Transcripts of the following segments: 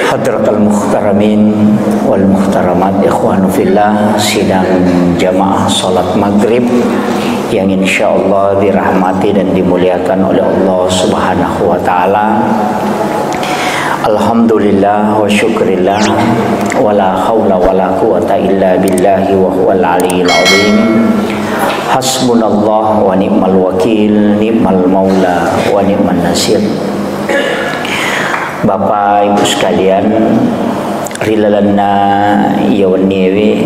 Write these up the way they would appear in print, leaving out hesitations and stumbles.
Hadratul Muhtaramin wal Muhtaramat, ikhwanu fillah, sidang jamaah salat maghrib yang insya Allah dirahmati dan dimuliakan oleh Allah Subhanahu wa Ta'ala. Alhamdulillah wa syukrillah, wala hawla wala quwata illa billahi wa huwal aliyyil azim. Hasbunallah wa ni'mal wakil, ni'mal maula wa ni'man nasir. Bapak Ibu sekalian, rilalana yawanewe,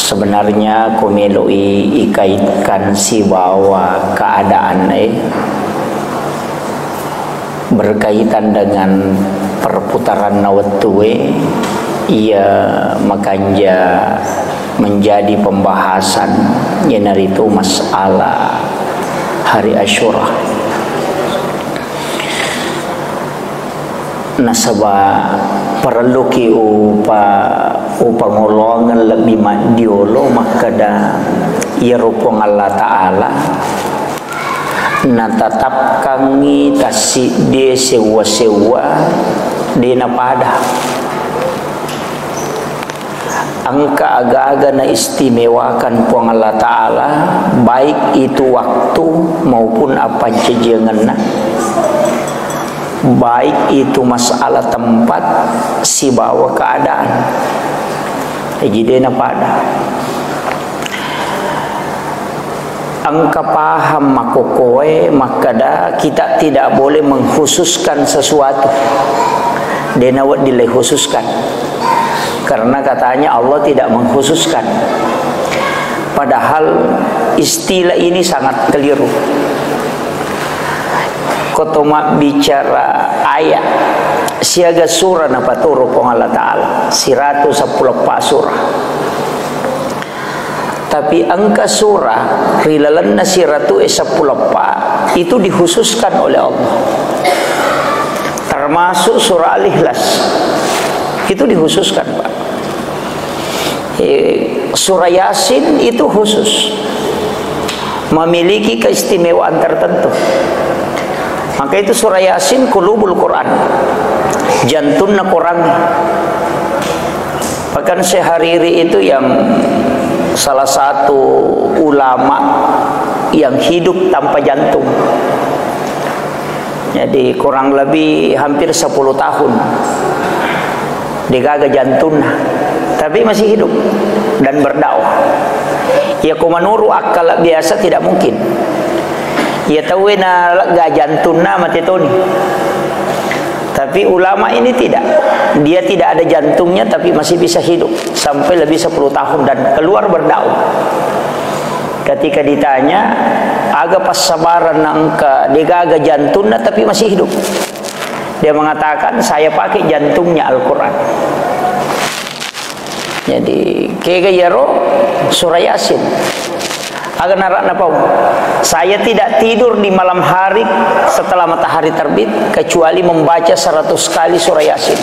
sebenarnya kumeloi ikaitkan si bahwa keadaan berkaitan dengan perputaran nawatue, ia makanya menjadi pembahasan yenaritu masalah hari Asyura. Nasaba perlu ki upangolongan lebih madiolo makada ia rupong Allah Ta'ala natatap kangi tasik dia sewa-sewa dia napada angka aga-aga na istimewakan puang Allah Ta'ala, baik itu waktu maupun apa cejengan, baik itu masalah tempat si bawa keadaan. Jadi dia pada angka paham makokoe makada kita tidak boleh mengkhususkan sesuatu. Dia nawat dilekhususkan karena katanya Allah tidak mengkhususkan. Padahal istilah ini sangat keliru. Kotoma bicara ayat siaga surah napa turu pong Allah Ta'ala 110 surah, tapi angka surah rilalanna 110 itu dikhususkan oleh Allah, termasuk surah Al-Ikhlas itu dikhususkan, Pak. Surah Yasin itu khusus, memiliki keistimewaan tertentu. Maka itu surah Yasin kulubul Quran, jantungnya Quran. Bahkan Syekh itu yang salah satu ulama yang hidup tanpa jantung. Jadi kurang lebih hampir 10 tahun digaga jantungnya, tapi masih hidup dan berdakwah. Ya kumanuru akal biasa tidak mungkin. Ya tahu na jantungnya mati toni. Tapi ulama ini tidak. Dia tidak ada jantungnya tapi masih bisa hidup sampai lebih 10 tahun dan keluar berdakwah. Ketika ditanya, agak pas sabaran angka digaga jantungnya tapi masih hidup. Dia mengatakan, saya pakai jantungnya Al-Quran. Jadi kega yaro surah Yasin. Agar narak napau. Saya tidak tidur di malam hari setelah matahari terbit kecuali membaca 100 kali surah Yasin.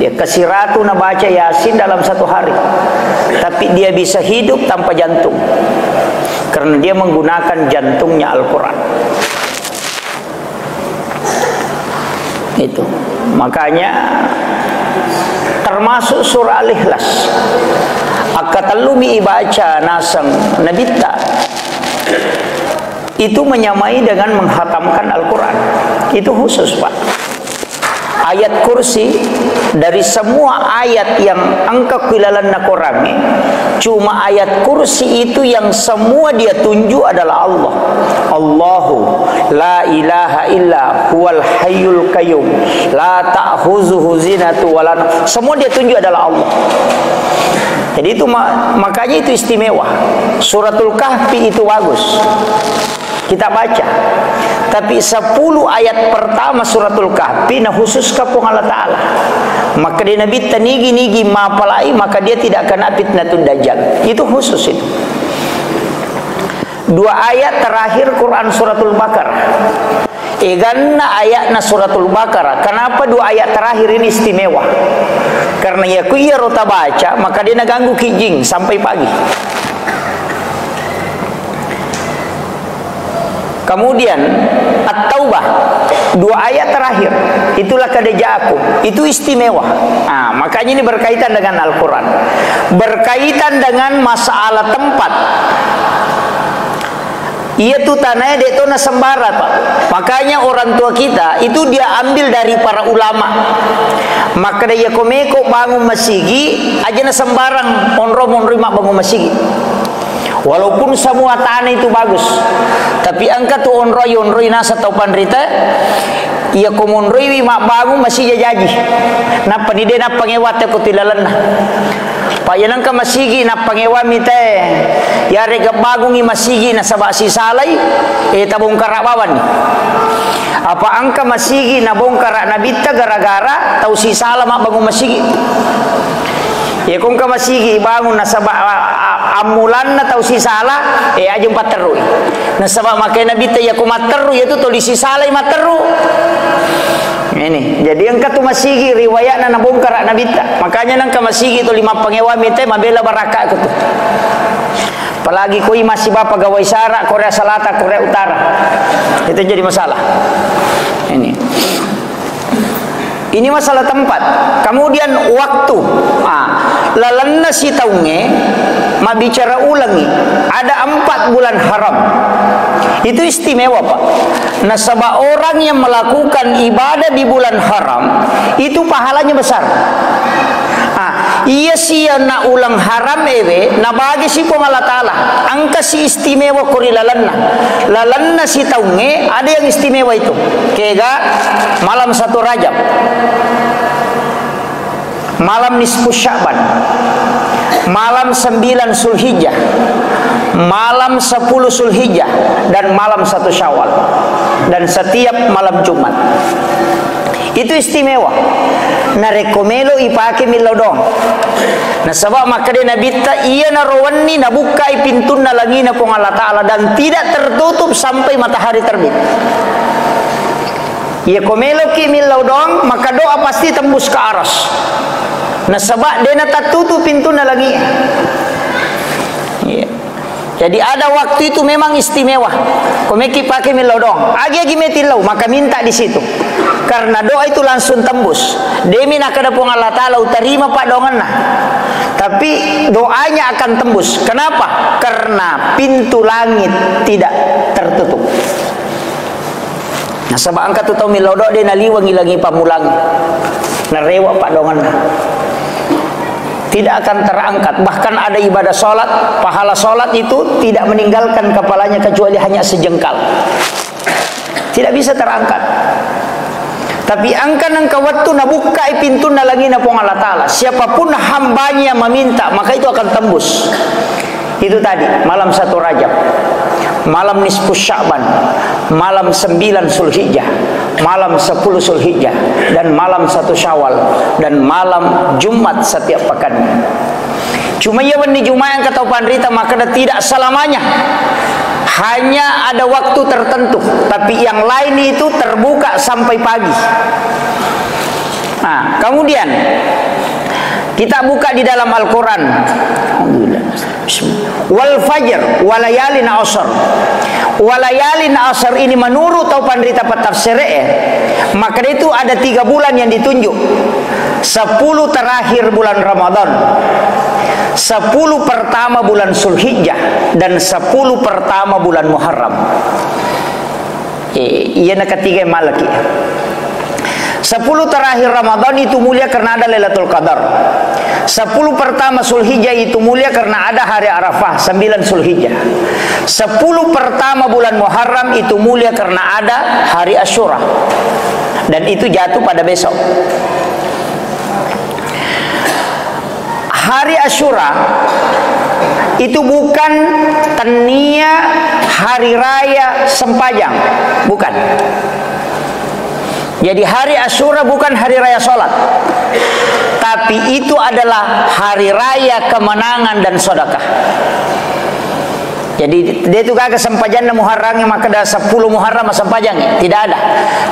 Dia kesiratu na baca Yasin dalam 1 hari, tapi dia bisa hidup tanpa jantung karena dia menggunakan jantungnya Al-Quran. Itu makanya termasuk surah Al-Ikhlas akatalumi ibaca nasang nabita itu menyamai dengan menghatamkan Al-Quran. Itu khusus, Pak. Ayat kursi dari semua ayat yang angka kilalan na Quran, cuma ayat kursi itu yang semua dia tunjuk adalah Allah. Allahu la ilaha illa huwal hayyul qayyum la ta'khuzuhu zinatu wala nawm. Semua dia tunjuk adalah Allah. Jadi itu makanya itu istimewa. Suratul Kahfi itu bagus kita baca, tapi 10 ayat pertama suratul Kahfi nah khusus kapung Allah Ta'ala. Maka dia Nabi tanigi-nigi mapalai, maka dia tidak kena fitnatun dajjal. Itu khusus itu. 2 ayat terakhir Quran suratul Baqarah. Eganna ayatna suratul Baqarah. Kenapa 2 ayat terakhir ini istimewa? Karena ya ku iya rota baca, maka dia naganggu kijing sampai pagi. Kemudian At-Taubah, 2 ayat terakhir, itulah kadeja'akum, itu istimewa. Makanya ini berkaitan dengan Al-Quran, berkaitan dengan masalah tempat. Ia tu tanahnya dia tu nasembara, Pak. Makanya orang tua kita itu dia ambil dari para ulama. Maka dia komeko bangun masigi aja na sembarang onro mak bangun masigi. Walaupun semua tanah itu bagus, tapi angka tu onroi nasa tau pandrita, ia komonroi mak bangun masih jaji. Napa ni dia napa ngewat ko tilalan na. Payanang ka masigi na pangewami te yare ga bagungi masigi na sabasi salay tabong karabawan ni. Apa angka masigi na bongkara na bitta gara-gara tau si sala mak bangun masigi. Ya kung ka masigi bangun na sabak amulan na tau si sala aja pateru. Na sabak makai na bitta ya kumateru ya tu toli si salay materu. Ini jadi angka tu masigi riwayat na nabongkar na bitta. Makanya nang ka masigi tu 5 pangewami teh mabela baraka ko tu. Apalagi koi masih bapa gawai sara Korea Selatan, Korea Utara. Itu jadi masalah. Ini masalah tempat. Kemudian waktu. Lalanna si taunge ma bicara ulangi. Ada 4 bulan haram. Itu istimewa, Pak. Nah, sebab orang yang melakukan ibadah di bulan haram itu pahalanya besar. Iya siya na ulang haram ewe na bagi si pong Allah Ta'ala angka si istimewa kuri lalanna si taunge ada yang istimewa itu kega malam 1 Rajab, malam nisfu Sya'ban, malam 9 Zulhijjah, malam 10 Zulhijjah, dan malam 1 Syawal, dan setiap malam Jumat. Itu istimewa. Na rekomelo ipake milodong. Na sabab maka dia nabita iya na rawani na bukai pintun na langi na pong Allah Ta'ala dan tidak tertutup sampai matahari terbit. Iya komelo ki milodong maka doa pasti tembus ke aras. Na sabab dia na tertutup pintu na langi. Iya. Jadi ada waktu itu memang istimewa. Komeki pakai milodong. Agi metilau maka minta di situ. Karena doa itu langsung tembus. Demi nak ada pun Allah Ta'ala utarima pak dongan nah. Tapi doanya akan tembus. Kenapa? Karena pintu langit tidak tertutup. Nah sebab angkat tu tahu milodok dia naliwangi lagi pamulangi. Narewa pak dongan nah. Tidak akan terangkat. Bahkan ada ibadah solat, pahala solat itu tidak meninggalkan kepalanya kecuali hanya sejengkal. Tidak bisa terangkat. Tapi angkan angka waktu nabuka pintu na lagi na pong Allah Ta'ala. Siapapun hambanya meminta maka itu akan tembus. Itu tadi malam 1 Rajab, malam nisfu Sya'ban, malam 9 Zulhijjah, malam 10 Zulhijjah, dan malam 1 Syawal, dan malam Jumat setiap pekan. Cuma ya di Jumat yang kata pandrita maka tidak selamanya. Hanya ada waktu tertentu, tapi yang lain itu terbuka sampai pagi. Nah, kemudian kita buka di dalam Al-Quran. Wal fajr walayalin asr. Walayalin asr ini menurut tau pandrita petafsir maka itu ada 3 bulan yang ditunjuk. 10 terakhir bulan Ramadan, 10 pertama bulan Zulhijjah, dan 10 pertama bulan Muharram. Iya nak ketiga malaki. 10 terakhir Ramadan itu mulia karena ada Lailatul Qadar. 10 pertama Zulhijjah itu mulia karena ada hari Arafah 9 Zulhijjah. 10 pertama bulan Muharram itu mulia karena ada hari Asyura. Dan itu jatuh pada besok. Hari Asyura itu bukan tania hari raya Sempajang, bukan. Jadi hari Asyura bukan hari raya sholat, tapi itu adalah hari raya kemenangan dan sedekah. Jadi dia itu kagak Sempajang dan Muharram maka ada 10 Muharram Sempajang tidak ada.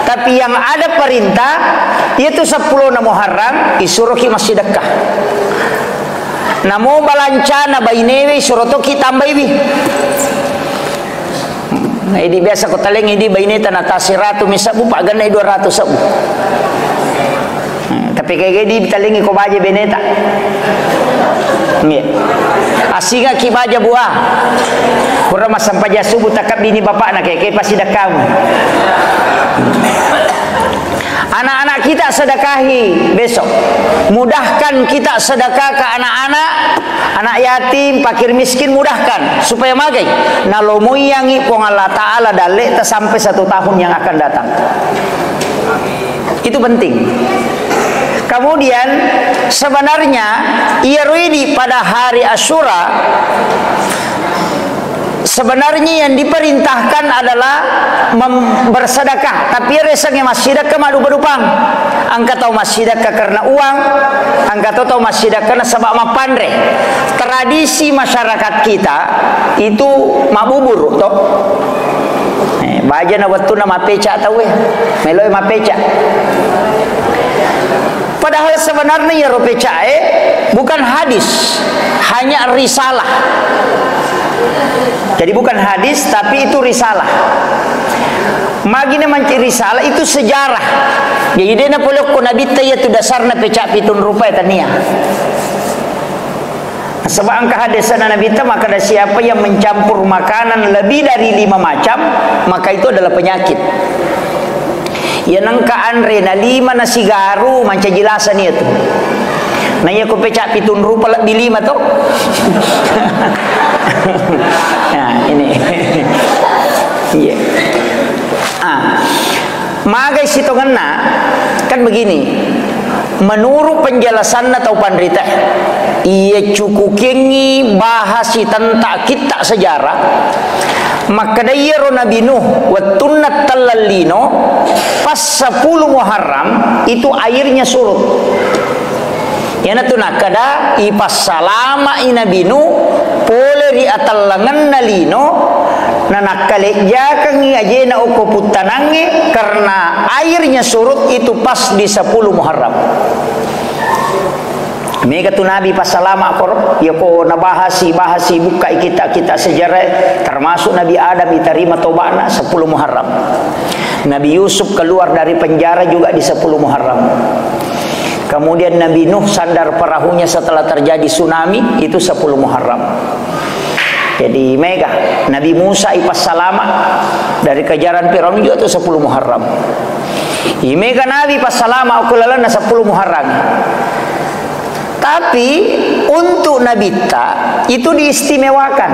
Tapi yang ada perintah itu 10 Muharram isuruhi masih sedekah. Namo balancana bainewe suroto kita tambah ibi. Ini biasa ko taleng ini bainita na tasiratu misabu pak ganay 200 sabu. Tapi kayak di talengi ko baje beneta. Nggih. Asinga ki baja buah. Kurang sampai subuh takap bini bapak nak kayak pasti dakam. Anak-anak kita sedekahi besok. Mudahkan kita sedekah ke anak-anak, anak yatim, fakir miskin, mudahkan supaya magai. Nalomoyangi pong Allah Ta'ala dalek sampai 1 tahun yang akan datang. Itu penting. Kemudian sebenarnya Iyarwidi pada hari Asyura sebenarnya yang diperintahkan adalah bersedekah, tapi resangnya masydekah madu berupang. Angka tahu masydekah karena uang, angka tahu masydekah karena sebab mapandre. Tradisi masyarakat kita itu mabubur toh. Baja na waktu na mapeca tahu meloy mapeca. Padahal sebenarnya ya ropeca bukan hadis, hanya risalah. Jadi bukan hadis tapi itu risalah. Magina manci risalah itu sejarah. Jadi dia na polok ko nabita ya tu dasarna pecak pitun rupiah tania. Sebab angka hadis na nabita maka ada siapa yang mencampur makanan lebih dari 5 macam maka itu adalah penyakit. Ya nangka andre na 5 nasi garu manca jelasan itu. Nah ya ko pecak pitun rupiah lebih 5 tu. Nah ini. Iya. Magai sitonganna kan begini. Menurut penjelasan atau pandrita, ia cukup kengi bahasi tentang kita sejarah. Maka daya Nabi Nuh watunat talalino pas 10 Muharram itu airnya surut. Yana tu nakada ipas salama Nabi Nuh pole ri atalangan nalino nanakale jakang aje na uko putanange karena airnya surut itu pas di 10 Muharram. Mega tu Nabi pas salama kor ya ko nabahasi buka kita sejarah termasuk Nabi Adam diterima tobatna 10 Muharram. Nabi Yusuf keluar dari penjara juga di 10 Muharram. Kemudian Nabi Nuh sandar perahunya setelah terjadi tsunami itu 10 Muharram. Jadi mega Nabi Musa ipas salama dari kejaran Firaun juga itu 10 Muharram. Mega Nabi pas salama akulalana 10 Muharram. Tapi untuk Nabita itu diistimewakan.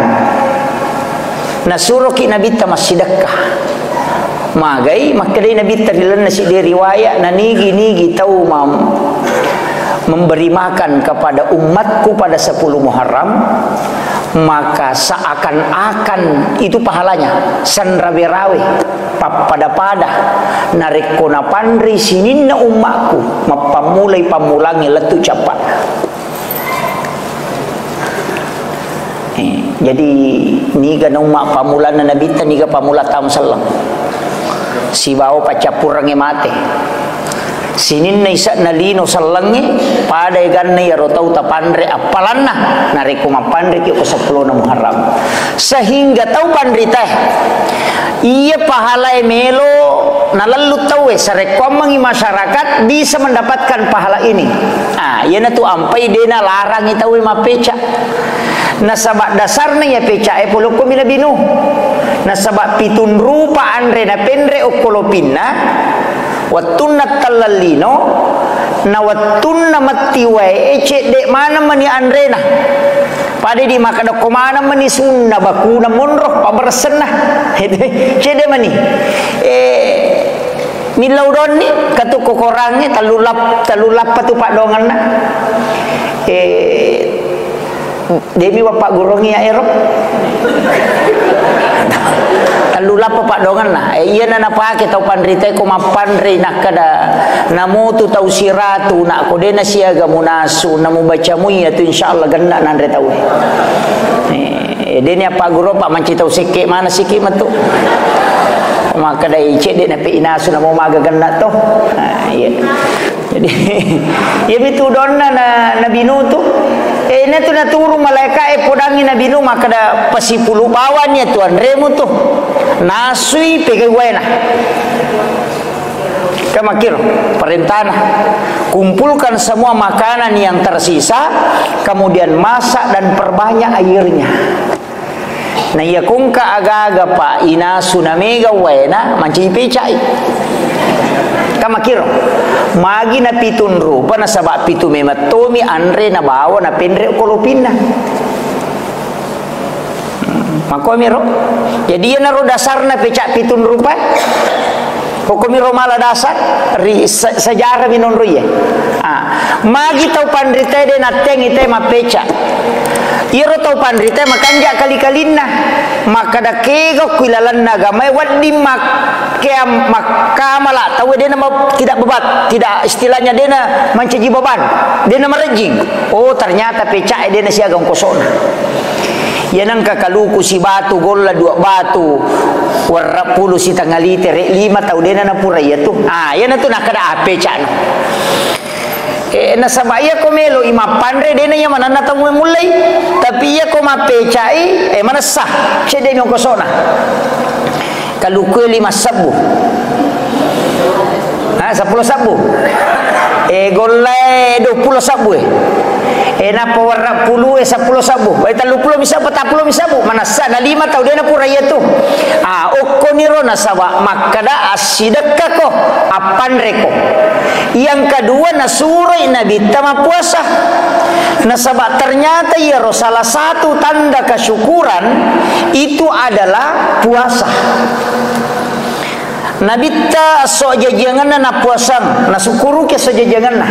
Nah suruh ki Nabita masydekah. Magai makadai Nabita dilana si dia riwayat na nigi tahu memberi makan kepada umatku pada 10 Muharram maka seakan-akan itu pahalanya sanrabe-rawe pada narik kona pandri sininna umatku mapamulai pamulangi letu capat. Jadi niga na umat pamulana nabita niga pamula tam sallam si bawa pacapurang mate sinin na isa nalino sallangi pada ganna ya rotau tapandre apalanna nariku mapandre ki ko 10 na Muharram sehingga tau pandri teh iya pahala melo nalalu tau sarekomangi masyarakat bisa mendapatkan pahala ini. Iya na tu ampai dena larang itau mapeca nasabak dasarna ya peca puluk ko minabinu nasabak pitun rupa andre na pendre okolopinna watunat talalino na watunna matiwai ece dek mana mani andrena pada di makada komana mani sunna bakuna monroh pabersenah cede mani milau doni katu kokorangnya talulap patu pak dongan demi bapak gurongi ya erop talula pak dongan lah iya na napake tau pandrite ko mapandre nakada namo tu tau siratu nak ko dena siaga munasu namo baca muya tu insyaallah ganda nandre tau deni apa guru pak manci tau sike mana sike matu maka dai cek dena pe inasu namo maga ganda to iya jadi ya bitu donna nabi nu tu na tu naturu malaika podangi nabi nu maka da pasipulu bawannya tuan remu tu nasui pegai wena. Kamakir perintah, kumpulkan semua makanan yang tersisa, kemudian masak dan perbanyak airnya. Nah iya kungka aga-aga pa ina sunamega wena manci pecai. Kamakir magi na pitun rupa na sabak pitu mematomi andre na bawa na pendre kolopina. Makomiro. Jadi yana ro dasar na pecak pitun rupa. Hukumiro mala dasar sejarah minon ruye. Magi tau pandrite de nateng ite mapeca. Iro tau pandrite makanja kali-kalina. Maka da kego kuilalan naga mai wadi mak kea makamala tau de nama tidak bebat, tidak istilahnya de na mencaji beban. De na merejing. Oh ternyata peca de na siagang kosona. Yanang kakaluku si batu golla 2 batu warna puluh si tanggal liter 5 tau dena na pura ya tu. Yan na tu nakada ape cano. Nasabaya ko melo ima pandre dena ya mana natamu mulai tapi ya ko mape cai mana sah cede mo kosona. Kaluku 5 sabu. 10 sabu. Golla 20 sabu. Napa warna puluh 10 sabu. Baita 30 misabu 40 misabu. Mana sana 5 tau dia na pura ya tu. Okoniro nasawa makada asidakka ko apandreko. Yang kedua nasurai nabi tama puasa. Nasaba ternyata ya salah satu tanda kesyukuran itu adalah puasa. Nabi ta so jajangan na puasa, nasukuru ke so jajangan na.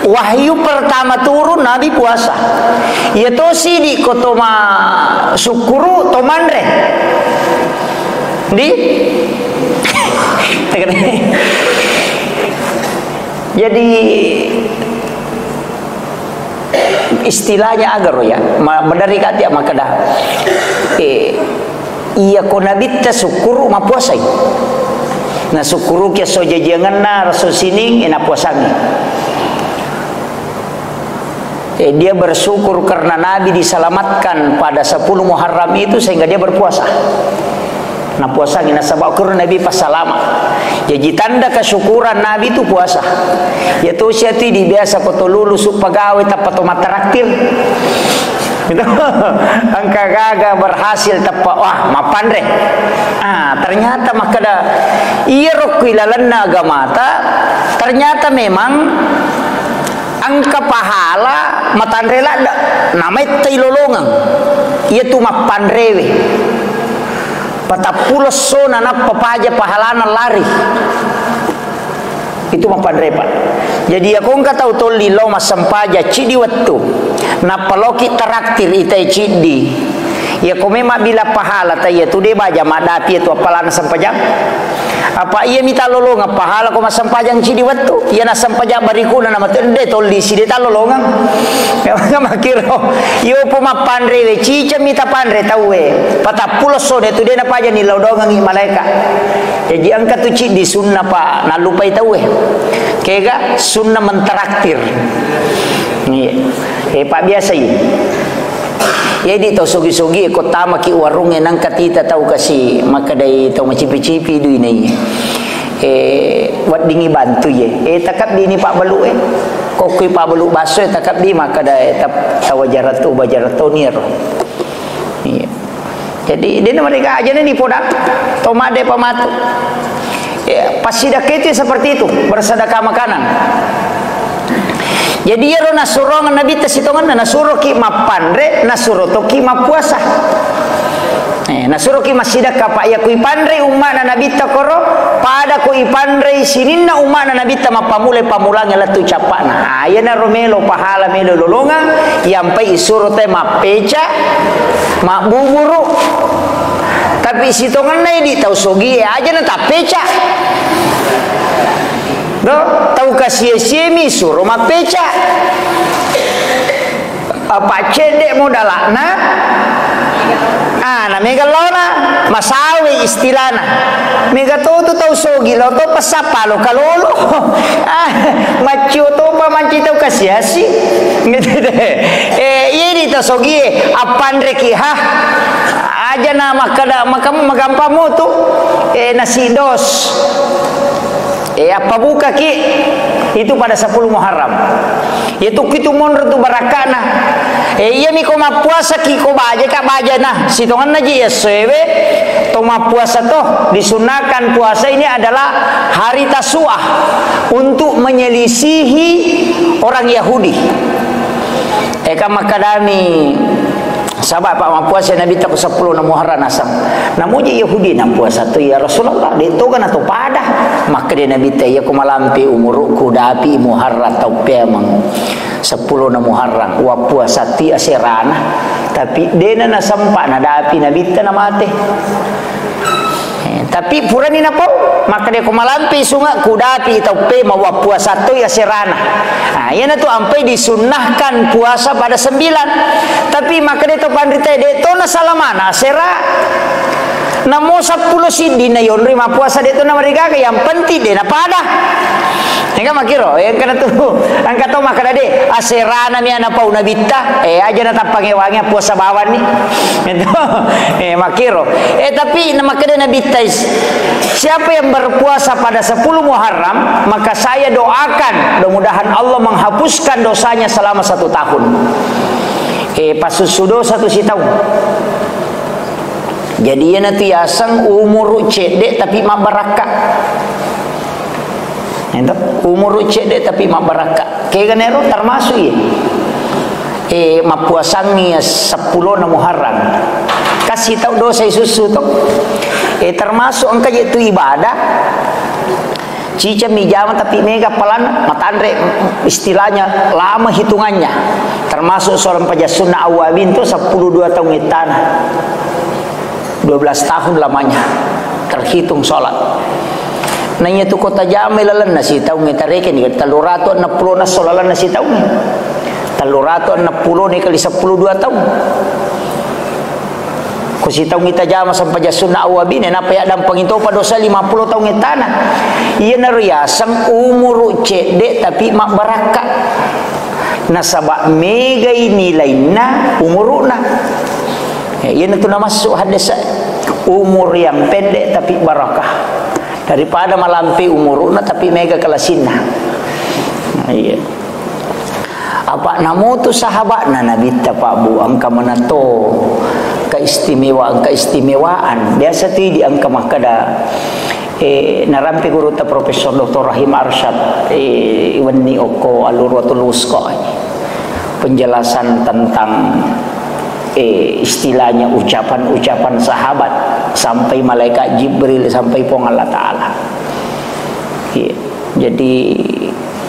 Wahyu pertama turun Nabi puasa. Ya to sidi kotoma sukuru tomandre. Di jadi istilahnya agar ya dari kati maka dah iya ko Nabi ta sukuru ma puasa. Na sukuru ke so jajangan na rasul sining ina puasami. Dia bersyukur karena Nabi diselamatkan pada 10 Muharram itu sehingga dia berpuasa. Nah puasa ini nasabak karena Nabi pas selamat. Jadi tanda kesyukuran Nabi itu puasa. Ya tuh siati di biasa koto lulus pegawai tapat tomat traktir. Gitu. Angka gaga berhasil tepat wah mapan deh. Ternyata makada iya rokilalan agama ternyata memang angka pahala matandrela namanya tailolongan yaitu mapandrewe patapulos sona na papaja pahalana lari itu mapandrepa. Jadi aku enggak tahu tol lilo masampaja cidi waktu na paloki traktir itai cidi ya ko memang bila pahala taya tu de baja madapi itu apalana sampajang apa iya minta lolongan pahala ko masampajang cidi waktu iya na sampajang barikuna nama tu de tol di sidi ta lolongan nga makiro yo po mapandre we cica mita pandre tawe patapulos so de tu de na paja ni lodongan i malaika. Jadi angka tu cidi sunnah pa na lupai tawe kega sunnah mentraktir pak biasa ini. Jadi tau sogi-sogi ko tama ki warung nang katita tau kasi makadai tau macipi-cipi du ini. Wat dingi bantu ye. Takap di ni Pak Balu kokoi Pak Balu baso takap di makadai tau bajaratu nir. Jadi dia mereka aja ni podak tomade pamatu. Pasti dak itu seperti itu bersedekah makanan. Jadi ya nasurongan Nabi tasitongan nasuro ki mapandre nasuro to ki mapuasa. Nasuro ki masidaka pa ya kui pandre umma na Nabi takoro pada kui pandre sininna umma na Nabi ta mapamule pamulang latu capana. Ayana romelo pahala melo lolonga yampai isuro te mapeca mabuburu. Tapi sitongan na di tau sogi aja na tapeca. Do tau kasih mi suruh mapeca apa cedek modalana na mega lona masawi istilana mega to tau sogi lo to pasapa lo kalolo macio to pa manci tau kasih gitu deh ini to sogi apandre ki aja na makamu magampamu tu nasi dos apa buka ki itu pada 10 Muharram itu kitu monor tu barakana iya mi koma puasa ki ko baje ka baje nah sitongan naji ya sewe toma puasa toh disunahkan puasa ini adalah hari Tasu'ah untuk menyelisihi orang Yahudi makadami sahabat Pak puasa Nabi tak 10 na Muharram asam namun je Yahudi na puasa tu ya Rasulullah itu kan atau pada maka dia Nabi teh ya kumalampi umurku dapi Muharram tau pemang 10 na Muharram wa puasa ti aserana tapi dena na sampa na dapi Nabi teh na mate tapi purani na pau maka dia kumalampi sunga kudapi tau pemang wa puasa tu ya serana yana tu ampai disunnahkan puasa pada 9 tapi maka dia tu pandita dia tu na salamana sera namo 10 sidi na yon rima puasa dia tu na mereka yang penting dia na pada Enggak makiro, yang kana tu, angkat tu maka dade, aserana mi ana pau nabita, aja na tapange wangi puasa bawan ni, itu, makiro, tapi nama kada nabita, siapa yang berpuasa pada 10 Muharram, maka saya doakan, mudah-mudahan Allah menghapuskan dosanya selama 1 tahun. Pas sudo 1 tahun. Jadi ia nanti asang umur cedek tapi mak barakat. Itu umur cedek tapi mak barakat. Kaya ganero termasuk ya. Mak puasangi 10 na Muharram. Kasih tahu dosa susu tu. Termasuk engkau itu ibadah. Cica mijama tapi mega pelan matandre istilahnya lama hitungannya. Termasuk seorang pajak sunnah awabin tu 12 tahun tanah. 12 tahun lamanya terhitung sholat. Nanya tu kota Jamil lalan nasi tahu ngetareke ni 360 na solalan nasi tahu ni 360 ni kali 10 2 tahun. Kusi tahu kita jama sampai jasuna awabin napa ya dampang itu pada dosa 50 tahun tanah. Ia nariasang umur cedek tapi mak barakat. Nasabak mega nilainya umuruna. Ia itu nama masuk hadis umur yang pendek tapi barakah daripada malampi umuruna tapi mega kelasina. Iya. Apa namu tu sahabat na Nabi Pak Bu angka manato keistimewaan biasa ti di angka makada narampi guru ta Profesor Dr. Rahim Arsyad Iwani Oko Alurwatul Wusqa penjelasan tentang istilahnya ucapan-ucapan sahabat sampai malaikat Jibril sampai pong Allah Ta'ala. Jadi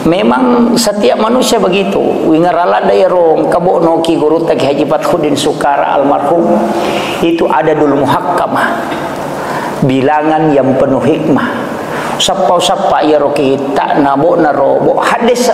memang setiap manusia begitu. Wingarala daerong kabok noki guru tak Haji Fathuddin Sukara almarhum itu ada dulu muhakkamah bilangan yang penuh hikmah. Sapa ya roki tak nabo narobo hadis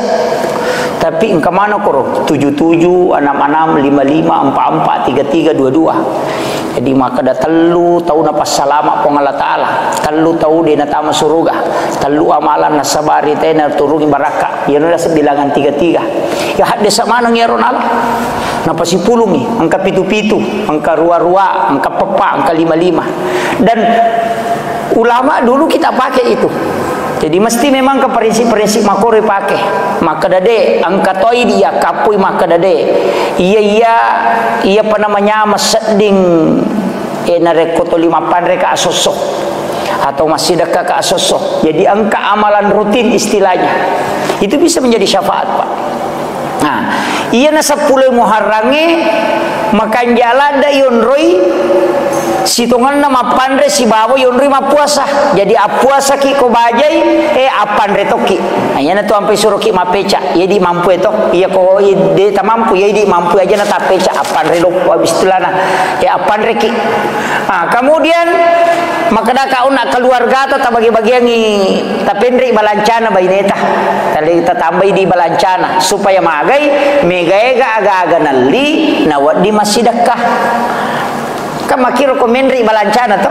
tapi engkau mana koro 77 66 55 44 33 22. Jadi maka dah telu tahu napa salama pong Allah Ta'ala telu tahu dia natama suruga telu amalan nasabari tena turungi baraka ya nula sebilangan 33 ya hadis mana ngeron Allah napa si pulungi angka pitu-pitu angka rua-rua angka pepa angka 55 dan ulama dulu kita pakai itu. Jadi mesti memang ke prinsip-prinsip makore pakai. Maka dade angka toi dia kapui maka dade. Iya apa namanya maseding narekoto 5 pandre ka asosok atau masih dekat ke asosok. Jadi angka amalan rutin istilahnya. Itu bisa menjadi syafaat, Pak. Nah, iya na 10 Muharrange makan jalan da yunroi situngan nama pandre si bawa yunroi ma puasa jadi puasa ki ko bajai apandre toki ayana tu ampai suruh ki ma peca ya di mampu itu iya ko de ta mampu ya di mampu aja na ta peca apandre lo habis tulana apandre ki kemudian maka da kaun nak keluarga atau ta bagi-bagi ni ta pendri balancana baineta tali ta tambah di balancana supaya magai megaega aga-aga nalli nawat di masih dekah kan makiro ko menri balancana to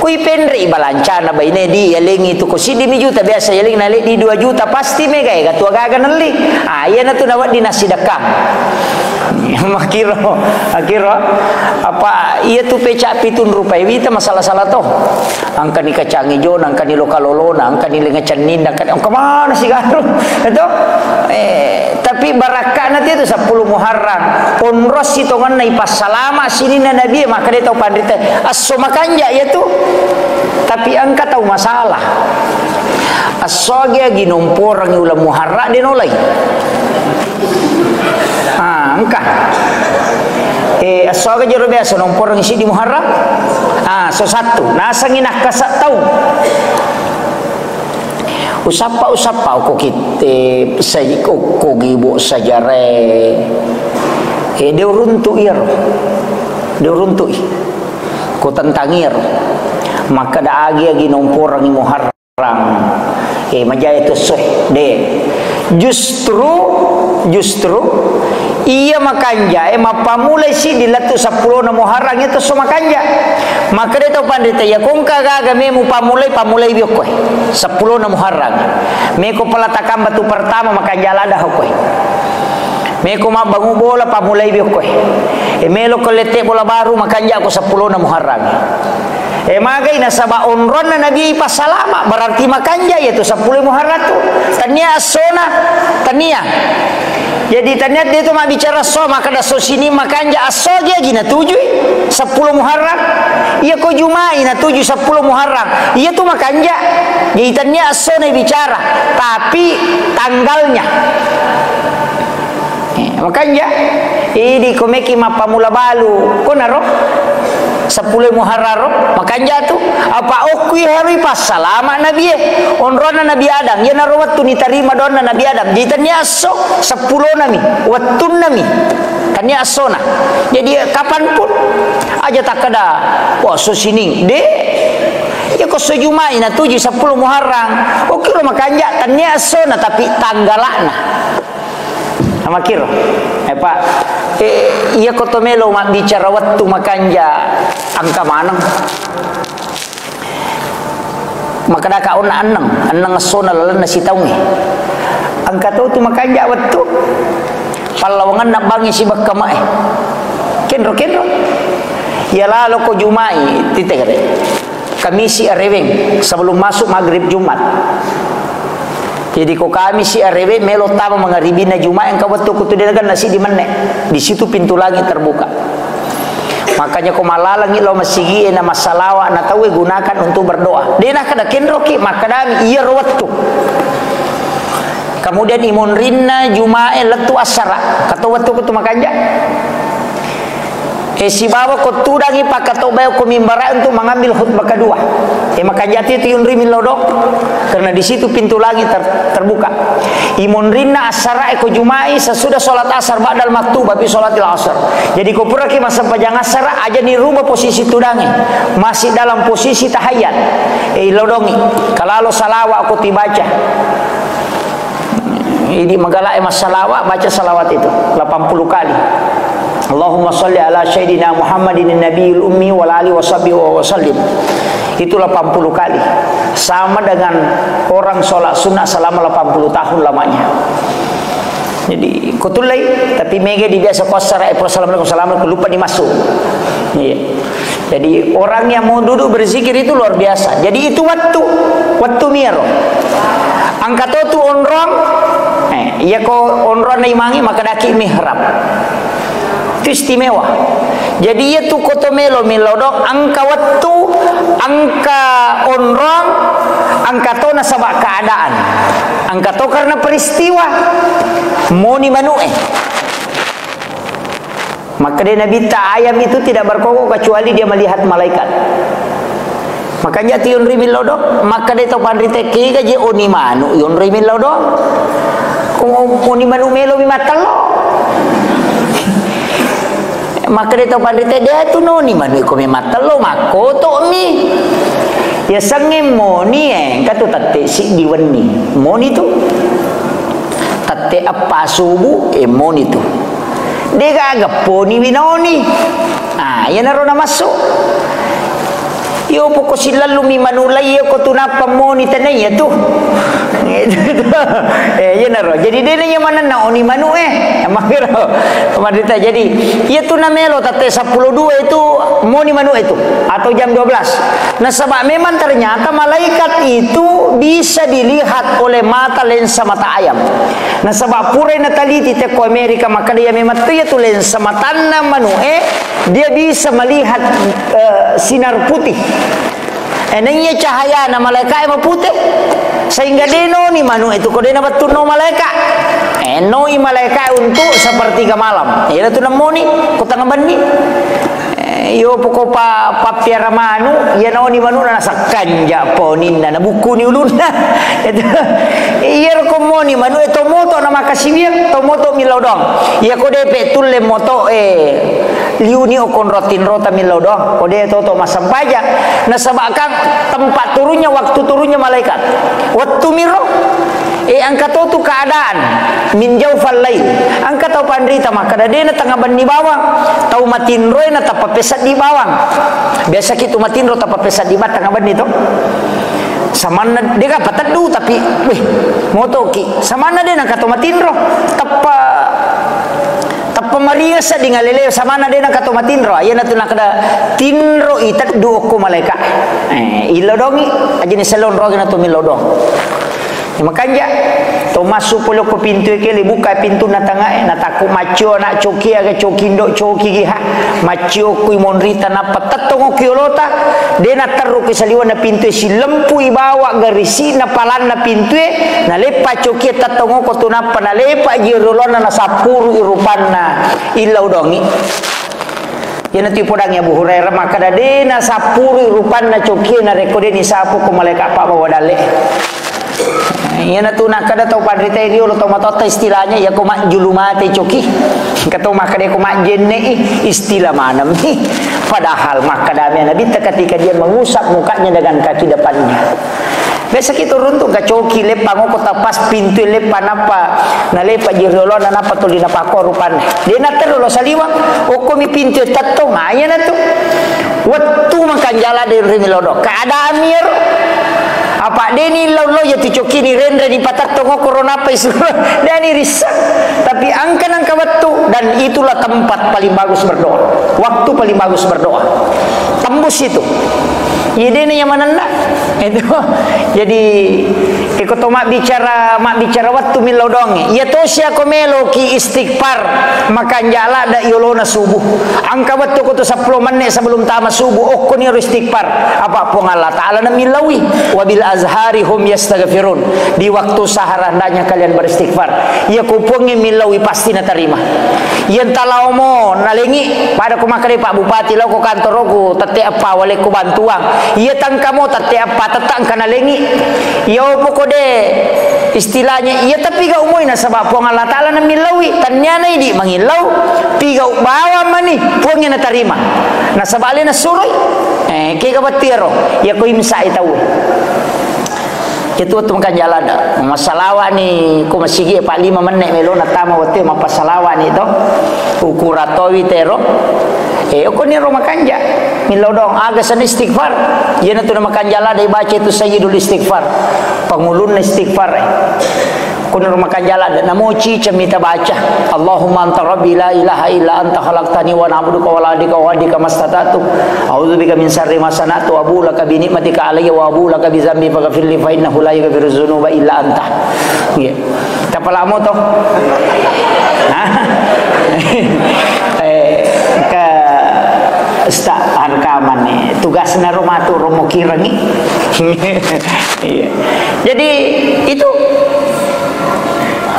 kui penri balancana baine di yaling itu ko sidi mi juta biasa yaling nalik di 2 juta pasti megaega tu aga-aga nalli iya na tu nawat di nasi dekah Makiro apa iya tu pecak pitun rupai wita masalah toh angka ni kacang hijau angka ni lokalolona angka ni lengacan ninda angka mana sih garu itu tapi barakah nanti itu 10 Muharram onros itu kan nai pas salama sini na nabi maka dia tahu pandita aso makanja ya tu tapi angka tahu masalah aso dia ginumpur orang ulam Muharram dia nolai angka aso aja jero biasa numpur orang isi di Muharram so satu nasangin nak kasat tahu usapa ko kita saya ko gibo sajare dia runtu ir ko tantangir maka da agi numpur orang Muharram majaya itu de justru iya makanja mapamulai si dilatu 10 na Muharram itu so makanja maka dia tahu pandita ya kung kagaga me mu pamulai biok koy 10 na Muharram me ko palatakam batu pertama makanja lada koy me ko mabangu bola pamulai biok koy me lo kolete bola baru makanja ko 10 na Muharram magay nasa baonron na nabi pasalama berarti makanja yaitu 10 Muharram tu tania asona tania jadi tania dia tu mak bicara so maka da so sini makanja aso dia gina 7 10 Muharram iya ko jumai na 7 10 Muharram iya tu makanja jadi tania aso na bicara tapi tanggalnya makanja ini komeki mapamula balu ko naro 10 Muharram makanya tu apa okui hari pas salama nabi onrona nabi Adam ya narawat tu nitarima donna nabi Adam jadi tanya aso 10 nami wattun nami tanya asona jadi kapanpun aja tak ada puasa sini de ya ko sejumai na 7 10 Muharram oke lo makanya tanya asona tapi tanggalana sama kiro Pak iya kotomelo mak bicara waktu makanja angka mana maka dah kaun anang sona lalan nasi taungi angka tu makanja waktu palawangan nak bangi si bakama kenro ya lalu ko jumai titik kamisi areweng sebelum masuk maghrib Jumat. Jadi ko kami si arewe melo tama mengaribina Jumat yang kawat tu kutudilagan nasi di mana di situ pintu langit terbuka makanya ko malalang ilo masigi na masalawa na tawe gunakan untuk berdoa dia nak kada kenroki maka dami iya rawattu kemudian imun rinna Jumat letu asara kata waktu kutu makanja si bawa ko tudangi pakato bayo ko mimbara untuk mengambil khutbah kedua maka jati itu yunri min lodok karena di situ pintu langit terbuka imun rinna asara eko jumai sesudah sholat asar ba'dal maktub tapi sholatil asar jadi ko pura ki masa pajang asar aja ni rubah posisi tudangi masih dalam posisi tahayat lodongi kalau salawa aku tibaca ini magalai mas salawat baca salawat itu 80 kali Allahumma salli ala sayyidina Muhammadin nabiyil ummi wal ali washabihi wa sallim itu 80 kali sama dengan orang sholat sunnah selama 80 tahun lamanya jadi kutulai tapi mega di biasa kosar assalamualaikum lupa dimasuk jadi orang yang mau duduk berzikir itu luar biasa jadi itu waktu miro angkat tu onrong iya ko onrong na imangi maka daki mihrab itu istimewa jadi ia tu kotomelo milodok angka waktu angka onrong angka to nasabak keadaan angka to karena peristiwa moni manue maka dia Nabi ayam itu tidak berkokok kecuali dia melihat malaikat makanya ti yunri milodok maka dia tahu pandrite kiga je oni manu yunri milodok kung oni manu melo mimatalo maka dia tahu pandrite dia tu noni manu ko mimatalo makoto mi ya sange moni katu tatte si diweni moni tu tatte apa subuh moni tu dia agak poni winoni ya naro na masuk Yo poko silalu mi manulai ko tunapa mo ni tanay tu. Ya naro. Jadi dia ni mana na oni manu makiro. Madita jadi ia tu namelo tate 12 itu mo ni manu itu atau jam 12. Nah sebab memang ternyata malaikat itu bisa dilihat oleh mata lensa mata ayam. Nah sebab pura nataliti te ko Amerika maka dia memang tu ya tu lensa mata na manu dia bisa melihat sinar putih. Enaknya cahaya na malaikat yang putih sehingga deno ni manu itu kau dena betul no malaikat enoi malaikat untuk sepertiga malam ya tu namo ni kau tengah bani yo pokok pa piara manu ya no ni manu na sakanja ponin na buku ni ulun itu iya ko mo ni manu itu moto na makasibir to moto milodong ya ko depe tulle moto liuni okon rotin rota milodong ko de to masam pajak na sabakang tempat turunnya waktu turunnya malaikat waktu miro angka tu keadaan min jaufal lail angka tau pandrita maka dadena tengah ban di bawang tau matinro na tapapesat di bawang biasa kitu matinro tapapesat di bat tengah ban itu samana dia patat du tapi weh moto ki samana dia nak kata matinro tapa maria sa di ngalele samana dia nak kata matinro ayeuna tu nak kada tinro itat du ko malaikat ilodongi ajini salon rogi na tu milodong makanya to masuk polo ko pintu ke buka pintu na tanga na taku macho na coki aga cokindo coki ha macho ku monrita na patatongo kiolota de na terru ke saliwan na pintu si lempu ibawa garisi na palan na pintu na lepa coki tatongo ko tunapa na lepa jirolona na sapuru irupanna ilau dongi yana ti podang ya Bu Hurairah maka dadena sapuru irupanna coki na rekode ni sapu ko malaikat pa bawa dale yana tu nak kada tau padrita ini ulo tau matota istilahnya ya koma julumate coki katau maka dia koma jenne istilah mana nih padahal maka damai Nabi ketika dia mengusap mukanya dengan kaki depannya biasa kita runtuk ke coki lepa ngoko tapas pintu lepa napa na lepa jirolo na napa tu dina pakor rupan dia na terlo saliwa oko mi pintu tatong aya na tu waktu makan jala dari milodo keadaan mir apa deni lo ya tu coki ni rendre di patak tongo corona apa isu dani risak tapi angka waktu dan itulah tempat paling bagus berdoa waktu paling bagus berdoa tembus itu ya deni yang mana nak itu jadi ikut mak bicara waktu milodong ya tosya komelo ki istighfar makan jala da yolona subuh angka waktu ko to 10 menit sebelum tamat subuh okko ni istighfar apa pun Allah taala na milawi wabil azhari hum yastaghfirun di waktu sahar hendaknya kalian beristighfar ya kupungi milawi pasti na terima yen talau mo nalengi pada ku makare Pak Bupati lo ko kantor ko tete apa wale ku bantuang ia tangkamo tete apa tetang kana lengi ya pokode istilahnya ia tapi ga umoy na sabab po Allah taala na milawi tanyana idi mangilaw piga bawa mani puangin na tarima na sabali na suroy kay kabatiro ya ko imsa itaw itu waktu makan jalan masalawa ni ko masigi pa 5 menit melo na tama waktu mapasalawa ni to ukuratowi tero ko ni ro makanja milodong aga san istighfar yana tu na makan jalan dai baca itu sayyidul istighfar pangulun istighfar ko ni ro makan jalan namoci cemita baca Allahumma anta rabbi la ilaha illa anta khalaqtani wa na'buduka wa la adika wa adika mastata'tu a'udzubika min syarri ma sana'tu wa abu laka bi ni'matika alayya wa abu laka bi dzambi faghfir li fa innahu la yaghfiru dzunuba illa anta nggih tapalamo to ke sta rekaman nih tugasnya rumah tu romo kirangi jadi itu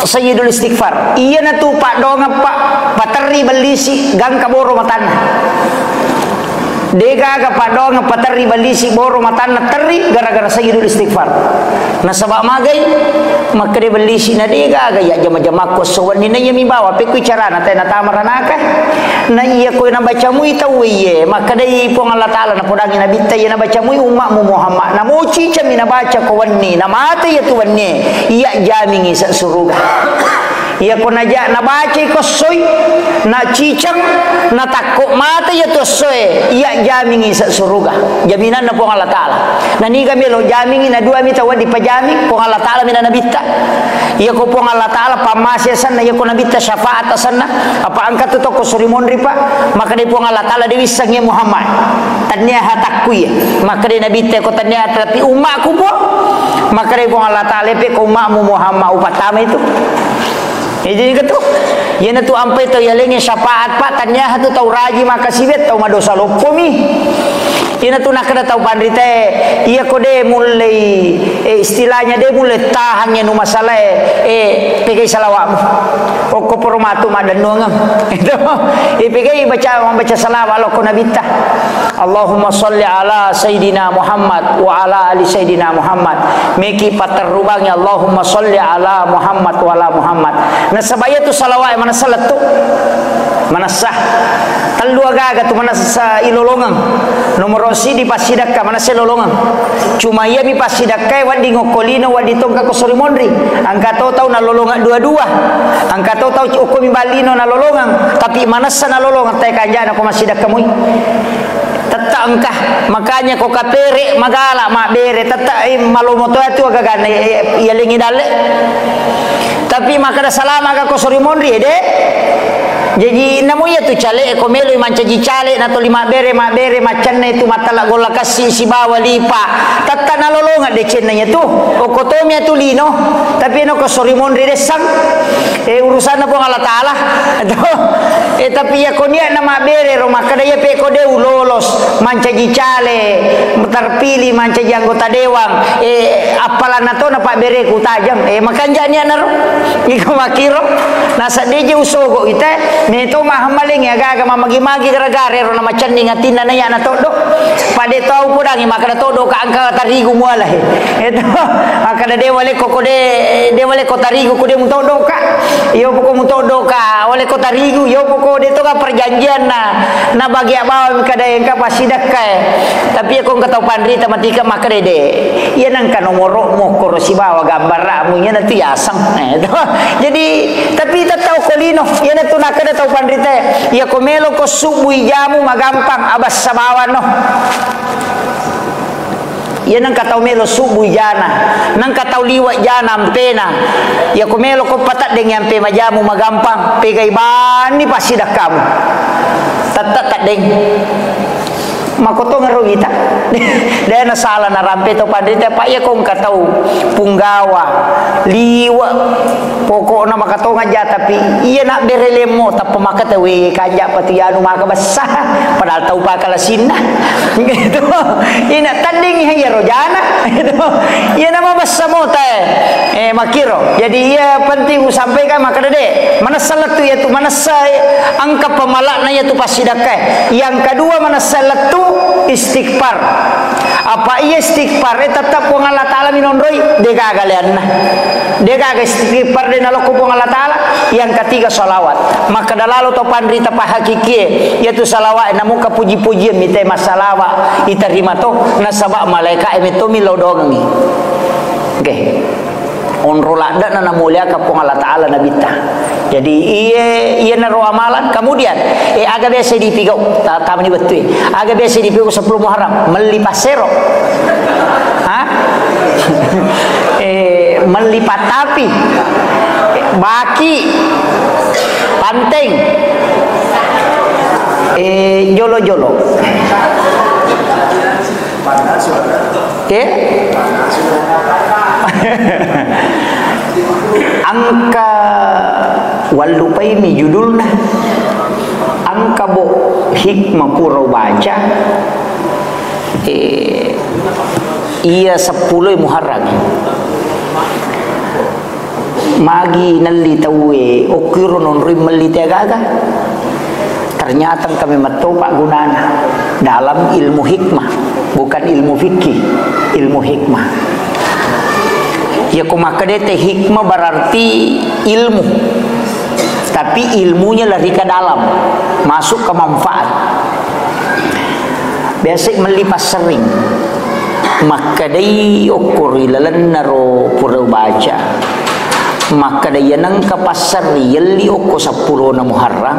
sayyidul istighfar iya na tu pak dong pak pateri belisi gang kaboro matana dega ga pak dong pateri belisi boro matana teri gara-gara sayyidul istighfar na sabab magai maka de belisi na dega ga ya jama-jama ko sowan ni na yemi bawa pe ku cara na tena tamaranaka na iya ko na baca mu itawiye maka dai pong Allah taala na podangi na bittay na baca mu umma mu Muhammad na mochi chami na baca ko wanni na mate ya tu wanni iya jamingi sa suruga Ia ko naja na baca ko soy na cicang na takut mata ya tu soy ia jamingi sa surga jaminan na po Allah Taala na ni kami lo jamingi na dua mita wadi pajami po Allah Taala mina nabita ia ko po Allah Taala pamasya sana ia ko nabita syafaat sana apa angkat tu ko surimon ripa maka di po Allah Taala dewi sangnya Muhammad tanya hatakku ya maka di nabita ko tanya tapi umatku po maka di po Allah Taala pe ko umatmu Muhammad upatama itu. Jadi kata, ya na tu ampai tu ya lengi syafaat pak tanya tu tau raji maka sibet tau madosa lopomi. Ya na tu nak kena tau pandrite, ia kode mulai istilahnya dia mulai tahannya nu masalah pegai salawat. Oko permatu madan nuangam. Itu, pegai baca salawat lo ko nabita. Allahumma salli ala Sayyidina Muhammad wa ala ali Sayyidina Muhammad. Meki paterubangnya Allahumma salli ala Muhammad wa ala Muhammad. Nah sabaya tu salawat mana salat tu? Mana sah? Talu aga tu mana sah ilolongan. Nomor si di pasidakka mana selolongan. Cuma ia di pasidakka wadi ngokolino wadi tongka kosori mondri. Angka tahu na lolongan dua-dua. Angka tahu hukum balino na lolongan. Tapi mana sah na lolongan tay kanjana ko masidakka mui. Tetap engkah makanya kau kapere magala mak bere tetap malomoto itu agak gane ia lingi dale tapi maka dah salam agak kau sori mondri deh jadi namuya tu cale komelo manca ji cale na to lima bere macan itu mata la gola kasih si bawa lipa tetap nalolongan de cenanya tu okotomia tu lino tapi no kau sori mondri desang urusan apa Allah Taala tapi ya konia nama bere rumah kadaya pe kode ulolos manca jicale terpilih manca anggota dewan apalan nato na pak bere ku tajam makan jania naro iko makiro nasa deje usogo ite neto mahamaling ya gaga mamagi-magi gara-gara ro na macan ngatina na ya na todo pade tau pudang makana todo ka angka tarigu mualah itu akada de wale kokode de wale kotarigu kude mutodo ka yo poko mutodo ka wale kotarigu yo poko de to ka perjanjian na bagi abawa kada yang ka pasidakka tapi aku enggak tahu pandri tamatika maka de iya nang ka nomoro mo korosi bawa gambar ramunya nanti asang itu jadi tapi tahu kolino iya na tu nakada tahu pandri teh iya komelo ko subui jamu magampang abas sabawan no ya nang katau melo subuh jana nang katau liwat jana ampena ya ko melo ko patat deng ampe majamu magampang pegai bani pasti dah kamu tak deng makoto ngarugita dia na salah na rampe to pandita pa ya kong katau punggawa liwa pokok na makato ngaja tapi iya nak berelemo tap pemakata we kanja patianu maka basah padahal tau pa kala sinna gitu ina tanding ya rojana gitu iya nama basamo teh makiro jadi iya penting sampaikan maka dede mana salat tu ya tu mana saya angka pemalakna ya tu pasidakah yang kedua mana salat tu istighfar apa iya istighfar tetap wong Allah Taala minondroi dega galianna dega istighfar de naloko wong Allah Taala yang ketiga salawat maka dalalo to pandrita pa hakiki yaitu salawat namun kapuji-pujian mite masalawa iterima to nasaba malaika emito milodongi oke onrolada na mulia ka wong Allah Taala nabita jadi iya naro amalan kemudian agak biasa dipigau tamu ni betul agak biasa dipigau 10 Muharram melipat sero melipat api baki panteng jolo-jolo angka walupai mi judulna angka bo hikmah pura baca iya 10 Muharram magi nalli tawe okiro non rimali tegaga ternyata kami matoba gunana dalam ilmu hikmah bukan ilmu fikih ilmu hikmah ya kumakadete hikmah berarti ilmu tapi ilmunya lari ke dalam masuk ke manfaat biasa melipas sering maka dai ukur ilalan naro pura baca maka daya nang kapasar yelli oko 10 na Muharram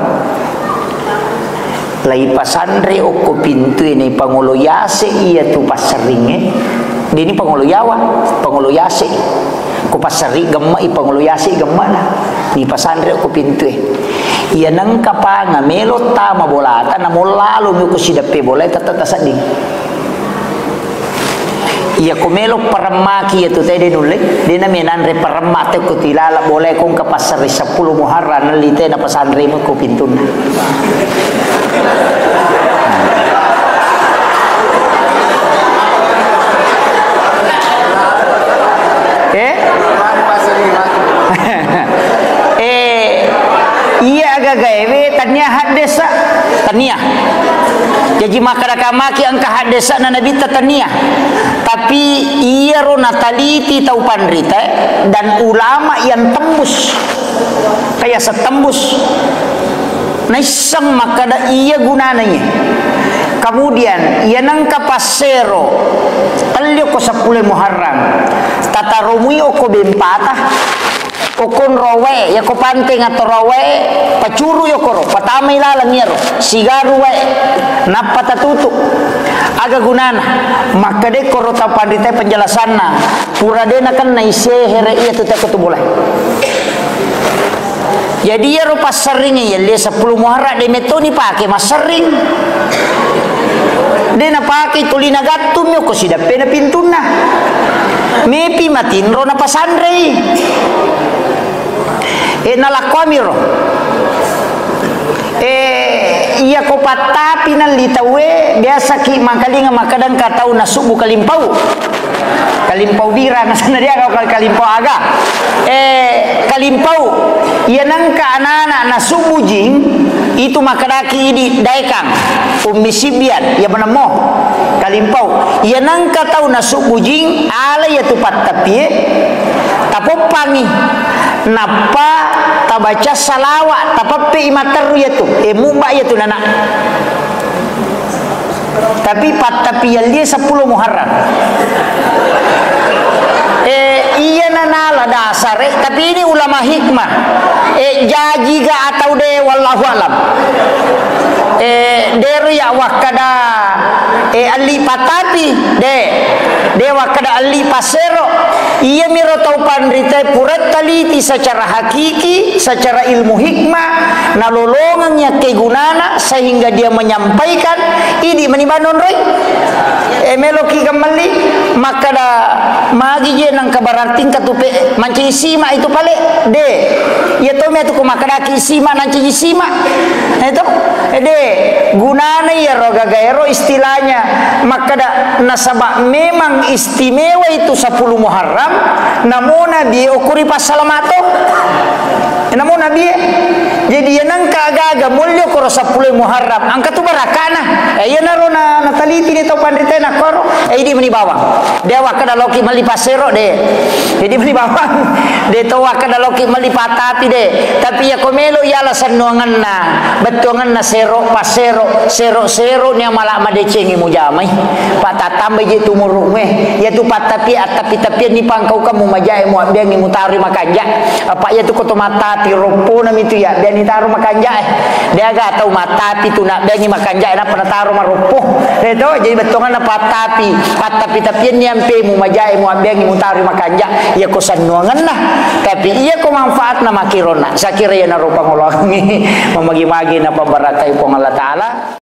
lai pasandre oko pintu ini pangulo yase iya tu pasaringe dini pangulo yawa pangulo yase ko pasari gemma i pangulo yase gemma na ni pasandre oko pintu iya nang kapanga melo tama bolata na molalo mi ko sidape bolata tatasading iya kumelo paramaki itu tadi nulik dina menanre paramate ko tilala boleh kong ka pasar 10 Muharram nalite na pasandre mo ko pintuna iya agak gawe tanya hadesa tania jadi makaraka maki angka hadesa na nabi tania tapi iya ro nataliti tau pandrita dan ulama yang tembus kayak setembus naisang makada iya gunananya kemudian ia nangka pasero talyo ko 10 Muharram tata romui oko bempata okon rowe ya ko panting atau rowe pacuru yo koro patama ilalang yero sigaru we napata tutup aga gunana maka de koro ta pandite penjelasanna pura dena kan naise here iya tu tak boleh jadi ya ro pasering ya le 10 Muharram de metoni pake masering dena pake tulina gattum yo ko sida pena pintuna mepi matinro na pasandre nalakwamiro iya ko patapi nan litawe biasa ki makalinga makadang katau nasubu kalimpau bira nasana dia kalau kalimpau aga kalimpau iya nangka anak-anak nasubu jing itu makadaki di daekang ummi sibian ya benamo kalimpau iya nangka tau nasubu jing ala ya tupat tapi tapopangi napa tabaca salawat tapape imatar yaitu mubah yaitu nana tapi tapi dia 10 Muharram iya nana dasar tapi ini ulama hikmah jaji ga atau de wallahu alam deru ya wakada ali patapi de wakada ali pasero iya miro tau pandrita purat taliti secara hakiki secara ilmu hikmah nalolongannya kegunana sehingga dia menyampaikan ini menibanon roy meloki kembali maka da magi je nang kabarating katupe manci sima itu pale de ya to me tu ko makadaki sima nanci sima itu de gunana ya roga gaero istilahnya maka da nasaba memang istimewa itu 10 Muharram namun nabi ukuri pasalamato namun nabi jadi yang kagaga mulyo koro 10 Muharram angka tu barakana iya naro na nataliti ni tau pandrita na koro ini meni bawang dia wakada loki mali pasero de jadi meni bawang de to wakada loki mali patati de tapi ya komelo ya alasan nuangan na betuangan na sero pasero sero ni malak madecengi mujamai patatambe je tumuru meh ya tu patapi tapi ni pangkau kamu majai mu biangi mutari makanja apa ya tu koto matati ropo nam itu ya biangi taruh makanja dia ga tahu matati tu nak biangi makanja na pernah taruh maropo itu jadi betuangan na patapi tapi ni ampe mu majai mu biangi mutari makanja ya kosan nuangan lah tapi iya ko manfaat na makirona sakira ya na rupa ngolongi memagi-magi na pembarakai pong Allah Ta'ala